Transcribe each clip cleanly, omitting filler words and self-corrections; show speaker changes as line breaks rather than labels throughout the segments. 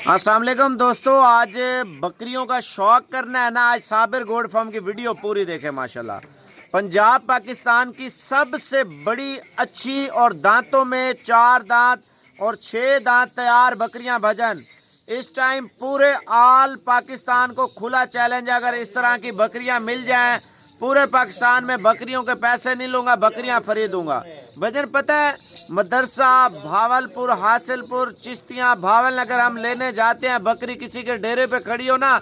अस्सलाम वालेकुम दोस्तों, आज बकरियों का शौक करना है ना। आज साबिर गोड फार्म की वीडियो पूरी देखें। माशाल्लाह पंजाब पाकिस्तान की सबसे बड़ी अच्छी और दांतों में 4 दांत और 6 दांत तैयार बकरियां भजन इस टाइम पूरे आल पाकिस्तान को खुला चैलेंज है। अगर इस तरह की बकरियां मिल जाएं पूरे पाकिस्तान में बकरियों के पैसे नहीं लूँगा, बकरियां फ्री दूंगा। भजन पता है मदरसा भावलपुर, हासिलपुर, चिश्तियाँ, भावलनगर हम लेने जाते हैं, बकरी किसी के डेरे पे खड़ी हो ना,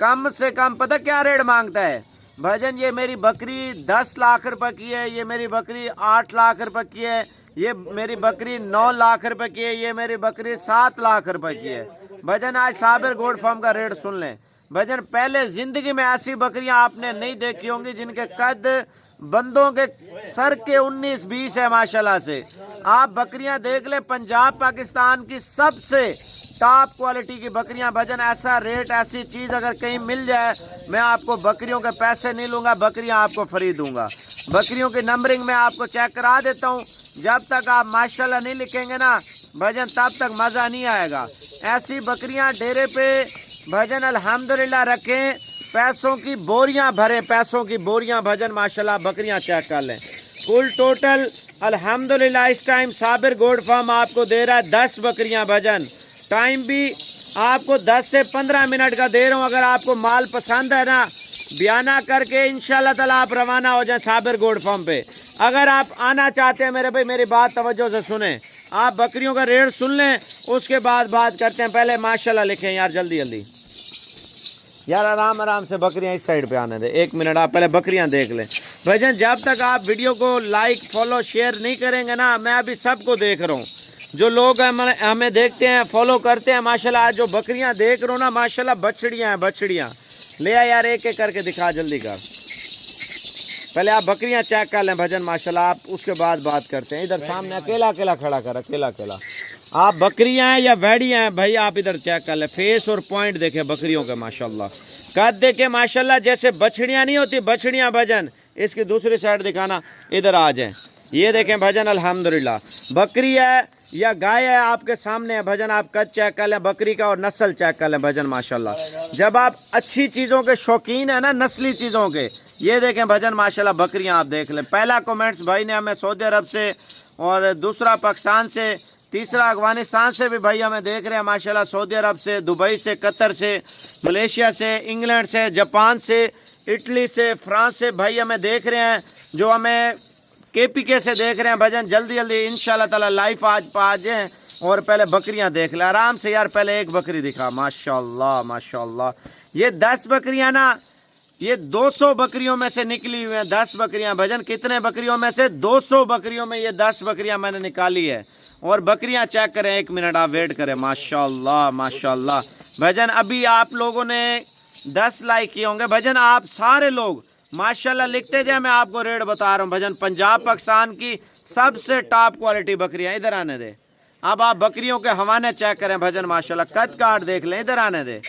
कम से कम पता क्या रेट मांगता है भजन। ये मेरी बकरी 10 लाख रुपए की है, ये मेरी बकरी 8 लाख रुपए की है, ये मेरी बकरी 9 लाख रुपए की है, ये मेरी बकरी 7 लाख रुपए की है। भजन आज साबिर गोड फार्म का रेट सुन लें भजन। पहले जिंदगी में ऐसी बकरियां आपने नहीं देखी होंगी जिनके कद बंदों के सर के 19-20 है। माशाल्लाह से आप बकरियां देख ले, पंजाब पाकिस्तान की सबसे टॉप क्वालिटी की बकरियां भजन। ऐसा रेट, ऐसी चीज़ अगर कहीं मिल जाए, मैं आपको बकरियों के पैसे नहीं लूँगा, बकरियां आपको फ्री दूंगा। बकरियों की नंबरिंग में आपको चेक करा देता हूँ। जब तक आप माशाल्लाह नहीं लिखेंगे ना भजन, तब तक मज़ा नहीं आएगा। ऐसी बकरियां डेरे पे भजन अल्हम्दुलिल्लाह रखें, पैसों की बोरियां भरे, पैसों की बोरियां भजन। माशाल्लाह बकरियां चेक कर लें। कुल टोटल अल्हम्दुलिल्लाह इस टाइम साबिर गोड फार्म आपको दे रहा है 10 बकरियां भजन। टाइम भी आपको 10 से 15 मिनट का दे रहा हूँ। अगर आपको माल पसंद है ना, बयाना करके इंशाल्लाह ताला आप रवाना हो जाए साबिर गोड फार्म पे। अगर आप आना चाहते हैं मेरे भाई, मेरी बात तवज्जो से सुने, आप बकरियों का रेट सुन लें, उसके बाद बात करते हैं। पहले माशाल्लाह लिखें यार, जल्दी जल्दी यार, आराम आराम से बकरियां इस साइड पे आने दे। 1 मिनट आप पहले बकरियां देख लें भजन। जब तक आप वीडियो को लाइक फॉलो शेयर नहीं करेंगे ना, मैं अभी सबको देख रहा हूँ, जो लोग हमें देखते हैं फॉलो करते हैं। माशाल्लाह आज जो बकरियां देख रहा हूँ ना, माशाल्लाह बछड़ियाँ हैं, बछड़ियाँ ले आ यार, एक एक करके दिखा, जल्दी कर। पहले आप बकरियां चेक कर लें भजन माशाल्लाह, आप उसके बाद बात करते हैं। इधर सामने अकेला अकेला खड़ा कर, अकेला अकेला। आप बकरियां हैं या भेड़ियां हैं भाई, आप इधर चेक कर लें। फेस और पॉइंट देखें बकरियों के माशाल्लाह, कद देखें माशाल्लाह, जैसे बछड़ियां नहीं होती बछड़ियां भजन। इसकी दूसरी साइड दिखाना, इधर आ जाए, ये देखें भजन अल्हम्दुलिल्लाह। बकरी है या गाय है आपके सामने है भजन, आप कद चेक कर लें बकरी का और नस्ल चेक कर लें भजन माशाल्लाह। जब आप अच्छी चीज़ों के शौकीन है ना, नस्ली चीज़ों के, ये देखें भजन माशाल्लाह बकरियां आप देख लें। पहला कमेंट्स भाई ने हमें सऊदी अरब से, और दूसरा पाकिस्तान से, तीसरा अफगानिस्तान से भी भाई हमें देख रहे हैं माशाल्लाह, सऊदी अरब से, दुबई से, कतर से, मलेशिया से, इंग्लैंड से, जापान से, इटली से, फ्रांस से भाई हमें देख रहे हैं, जो हमें KPK से देख रहे हैं भजन। जल्दी जल्दी इंशाल्लाह ताला लाइव आज पा जाएँ और पहले बकरियां देख ले आराम से यार। पहले एक बकरी दिखा, माशाल्लाह माशाल्लाह। ये 10 बकरियां ना, ये 200 बकरियों में से निकली हुई हैं 10 बकरियां भजन। कितने बकरियों में से? 200 बकरियों में ये 10 बकरियां मैंने निकाली है। और बकरियां चेक करें, 1 मिनट आप वेट करें। माशाल्लाह माशाल्लाह भजन। अभी आप लोगों ने 10 लाइक किए होंगे भजन, आप सारे लोग माशाल्लाह लिखते जाए, मैं आपको रेट बता रहा हूँ भजन। पंजाब पाकिस्तान की सबसे टॉप क्वालिटी बकरियां, इधर आने दे। अब आप बकरियों के हवाने चेक करें भजन माशाल्लाह, कद काट देख लें, इधर आने दे।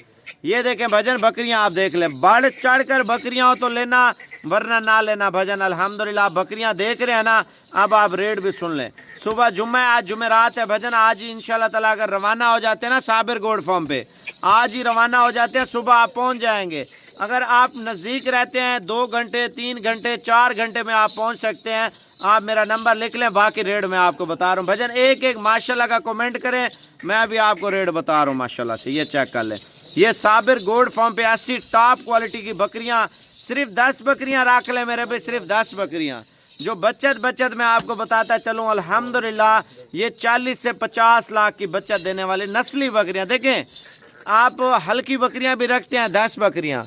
ये देखें भजन बकरियां आप देख लें, बढ़ चढ़ कर बकरियां हो तो लेना, वरना ना लेना भजन। अल्हम्दुलिल्लाह बकरियां देख रहे हैं ना, अब आप रेट भी सुन लें। सुबह जुम्मा है, आज जुमेरात है भजन। आज ही इंशाल्लाह ताला अगर रवाना हो जाते हैं ना साबिर गोड फार्म पे, आज ही रवाना हो जाते हैं, सुबह आप पहुंच जाएंगे। अगर आप नज़दीक रहते हैं 2 घंटे 3 घंटे 4 घंटे में आप पहुंच सकते हैं। आप मेरा नंबर लिख लें, बाकी रेट मैं आपको बता रहा हूँ भजन। एक एक माशाल्लाह का कमेंट करें, मैं अभी आपको रेट बता रहा हूँ माशाल्लाह से। ये चेक कर लें, ये साबिर गोड फार्म पे ऐसी टॉप क्वालिटी की बकरियां, सिर्फ 10 बकरियां रख लें मेरे पे, सिर्फ 10 बकरियां। जो बचत मैं आपको बताता चलूँ अल्हम्दुलिल्लाह, ये 40 से 50 लाख की बचत देने वाली नस्ली बकरियां। देखें आप हल्की बकरियां भी रखते हैं 10 बकरियां,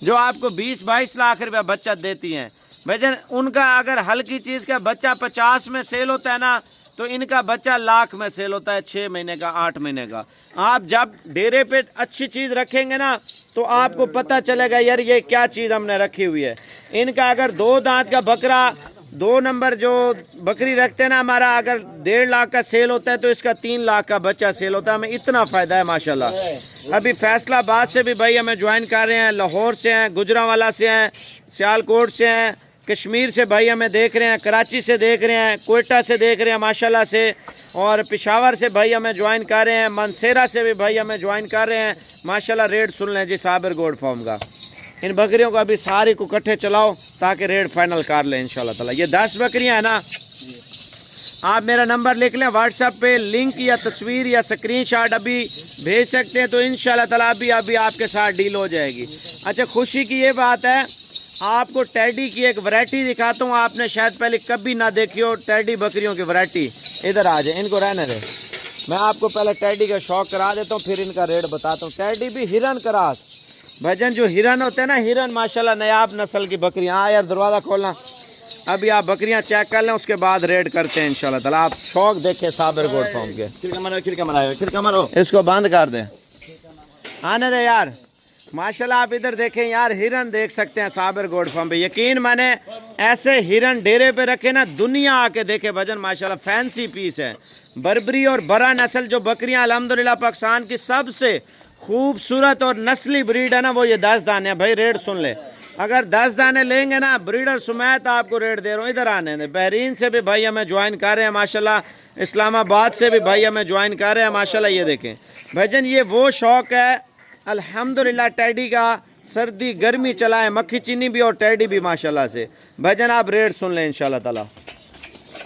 जो आपको 20-22 लाख रुपया बचत देती हैं भजन। उनका अगर हल्की चीज़ का बच्चा 50 में सेल होता है ना, तो इनका बच्चा लाख में सेल होता है, 6 महीने का 8 महीने का। आप जब डेरे पे अच्छी चीज़ रखेंगे ना, तो आपको पता चलेगा यार ये क्या चीज़ हमने रखी हुई है। इनका अगर 2 दांत का बकरा, 2 नंबर जो बकरी रखते हैं ना हमारा, अगर 1.5 लाख का सेल होता है, तो इसका 3 लाख का बच्चा सेल होता है। हमें इतना फ़ायदा है माशाल्लाह। अभी फैसलाबाद से भी भाई हमें ज्वाइन कर रहे हैं, लाहौर से हैं, गुजरांवाला से हैं, सियालकोट से हैं, कश्मीर से भाई हमें देख रहे हैं, कराची से देख रहे हैं, कोयटा से देख रहे हैं माशाल्लाह से, और पेशावर से भाई हमें ज्वाइन कर रहे हैं, मनसेरा से भी भाई हमें ज्वाइन कर रहे हैं माशाल्लाह। रेट सुन लें जी साबिर गोल्ड फार्म का। इन बकरियों को अभी सारी को इकट्ठे चलाओ ताकि रेट फाइनल कर लें इंशाल्लाह ताला। ये 10 बकरियां हैं ना, आप मेरा नंबर लिख लें, व्हाट्सएप पे लिंक या तस्वीर या स्क्रीनशॉट अभी भेज सकते हैं, तो इंशाल्लाह ताला अभी आपके साथ डील हो जाएगी। अच्छा, खुशी की ये बात है, आपको टैडी की एक वैरायटी दिखाता हूँ, आपने शायद पहले कभी ना देखी हो टैडी बकरियों की वैरायटी। इधर आ जाए, इनको रहने दे, मैं आपको पहले टैडी का शौक करा देता हूँ, फिर इनका रेट बताता हूँ। टैडी भी हिरन करास भजन, जो हिरन होते हैं ना, हिरन माशाल्लाह नयाब नस्ल की बकरियाँ। हाँ यार दरवाज़ा खोलना, अभी आप बकरियां चेक कर लें, उसके बाद रेड करते हैं इंशाल्लाह ताला। आप शौक देखें साबिर गोल्ड फार्म के। खिड़का मारो, इसको बंद कर दें, आने दे यार। माशाल्लाह आप इधर देखें यार, हिरन देख सकते हैं साबिर गोल्ड फार्म पे। यकीन माने ऐसे हिरन डेरे पे रखे ना, दुनिया आके देखे भजन माशाल्लाह। फैंसी पीस है, बर्बरी और बरा नस्ल जो बकरियां अल्हम्दुलिल्लाह पाकिस्तान की सबसे खूबसूरत और नस्ली ब्रीड है ना, वो ये 10 दाने भाई। रेट सुन ले, अगर 10 दाने लेंगे ना ब्रीडर सुमैत, आपको रेट दे रहा हूँ। इधर आने दे, बहरीन से भी भाई हमें ज्वाइन कर रहे हैं माशाल्लाह, इस्लामाबाद से भी भाई हमें ज्वाइन कर रहे हैं माशाल्लाह। ये देखें भाईजान, ये वो शौक़ है अल्हम्दुलिल्लाह टैडी का, सर्दी गर्मी चलाए, मक्खी चीनी भी और टैडी भी माशाल्लाह से। भाईजान आप रेट सुन लें इंशाल्लाह ताला।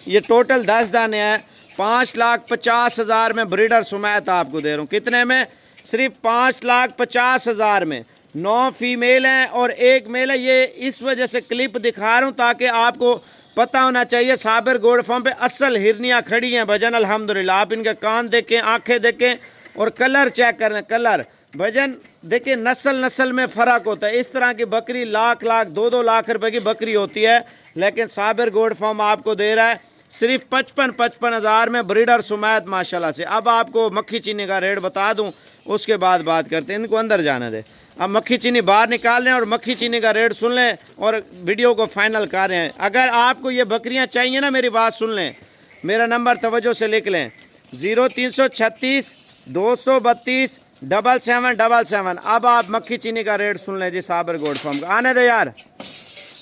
ये टोटल 10 दाने हैं, 5,50,000 में ब्रीडर सुमैत आपको दे रहा हूँ। कितने में? सिर्फ 5,50,000 में। 9 फीमेल हैं और 1 मेल है। ये इस वजह से क्लिप दिखा रहा हूँ ताकि आपको पता होना चाहिए साबिर गोल्ड फार्म पे असल हिरनियाँ खड़ी हैं भजन अल्हम्दुलिल्लाह। आप इनके कान देखें, आंखें देखें और कलर चेक कर लें। कलर भजन देखिए, नस्ल में फ़र्क होता है। इस तरह की बकरी लाख 2-2 लाख रुपए की बकरी होती है, लेकिन साबिर गोल्ड फार्म आपको दे रहा है सिर्फ 55,000 में ब्रीडर सुमैत माशाल्लाह से। अब आपको मक्खी चीनी का रेट बता दूं, उसके बाद बात करते हैं। इनको अंदर जाने दे, अब मक्खी चीनी बाहर निकाल लें और मक्खी चीनी का रेट सुन लें और वीडियो को फाइनल कर रहे हैं। अगर आपको ये बकरियां चाहिए ना, मेरी बात सुन लें, मेरा नंबर तवज्जो से लिख लें, 0336 232 7777। अब आप मक्खी चीनी का रेट सुन लें जी साबिर गोल्ड फार्म का। आने दे यार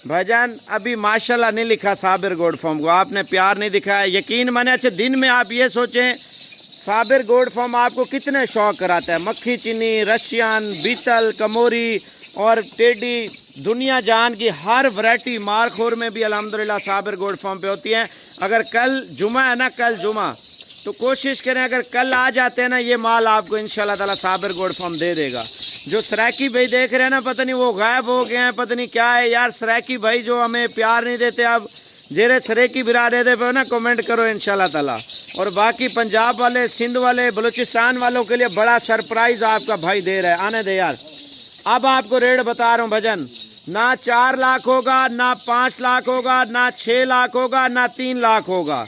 भाईजान, अभी माशाल्लाह नहीं लिखा साबिर गोल्ड फार्म को, आपने प्यार नहीं दिखाया। यकीन माने, अच्छे दिन में आप ये सोचें साबिर गोल्ड फार्म आपको कितने शौक कराता है। मक्खी चीनी, रशियन, बीतल, कमोरी और टेडी, दुनिया जान की हर वैरायटी मारखोर में भी अल्हम्दुलिल्लाह साबिर गोल्ड फार्म पे होती है। अगर कल जुमा है ना, कल जुमा, तो कोशिश करें अगर कल आ जाते हैं ना, ये माल आपको इंशाल्लाह ताला साबिर गोल्ड फार्म दे देगा। जो सराकी भाई देख रहे हैं ना, पता नहीं वो गायब हो गए हैं, पता नहीं क्या है यार। सराकी भाई जो हमें प्यार नहीं देते, अब जेरे सरेकी बिरा देते पे ना, कमेंट करो इंशाल्लाह ताला। और बाकी पंजाब वाले, सिंध वाले, बलूचिस्तान वालों के लिए बड़ा सरप्राइज आपका भाई दे रहा है। आने दे यार, अब आपको रेट बता रहा हूँ भजन, ना 4 लाख होगा, ना 5 लाख होगा, ना 6 लाख होगा, ना 3 लाख होगा।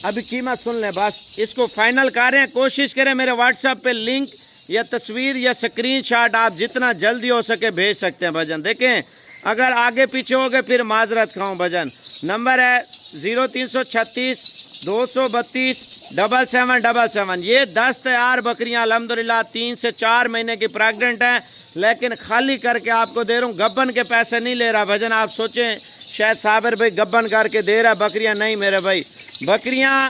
अभी कीमत सुन लें बस, इसको फाइनल कर रहे हैं। कोशिश करें मेरे व्हाट्सएप पे लिंक या तस्वीर या स्क्रीनशॉट आप जितना जल्दी हो सके भेज सकते हैं भजन। देखें अगर आगे पीछे हो गए फिर माजरत खाऊं भजन। नंबर है 0336 232 7777। ये 10 तैयार बकरियां अल्हम्दुलिल्लाह 3 से 4 महीने की प्रेग्नेंट हैं, लेकिन खाली करके आपको दे रहा हूँ। गब्बन के पैसे नहीं ले रहा भजन। आप सोचें शायद साबिर भाई गब्बन करके दे रहा है बकरियां, नहीं मेरे भाई। बकरियां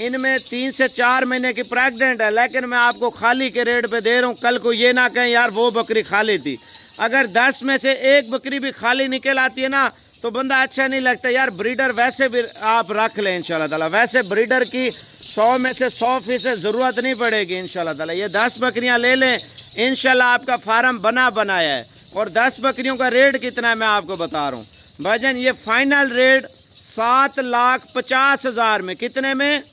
इनमें 3 से 4 महीने की प्रेग्नेंट है, लेकिन मैं आपको खाली के रेट पे दे रहा हूँ। कल को ये ना कहें यार वो बकरी खाली थी। अगर 10 में से एक बकरी भी खाली निकल आती है ना, तो बंदा अच्छा नहीं लगता यार। ब्रीडर वैसे भी आप रख लें इंशाल्लाह ताला। वैसे ब्रीडर की 100 में से 100% ज़रूरत नहीं पड़ेगी इंशाल्लाह ताला। ये 10 बकरियां ले लें इंशाल्लाह, आपका फार्म बनाया है। और 10 बकरियों का रेट कितना है मैं आपको बता रहा हूँ भाईजान। ये फाइनल रेट 7,50,000 में। कितने में?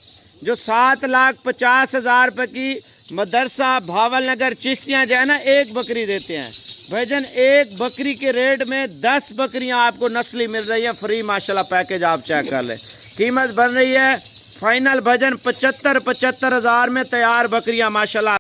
जो 7,50,000 रुपये की मदरसा भावल नगर चिश्तियाँ जो है ना, एक बकरी देते हैं भाईजान। एक बकरी के रेट में 10 बकरियां आपको नस्ली मिल रही है फ्री माशाल्लाह। पैकेज आप चेक कर लें, कीमत बन रही है फाइनल भाईजान 75,000 में तैयार बकरियां माशाल्लाह।